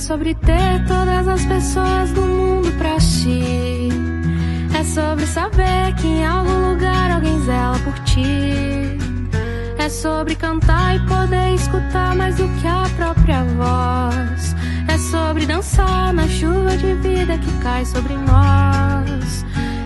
sobre ter todas as pessoas do mundo pra ti. É sobre saber que em algum lugar alguém zela por ti. É sobre cantar e poder escutar mais do que a própria voz. É sobre dançar na chuva de vida que cai sobre nós.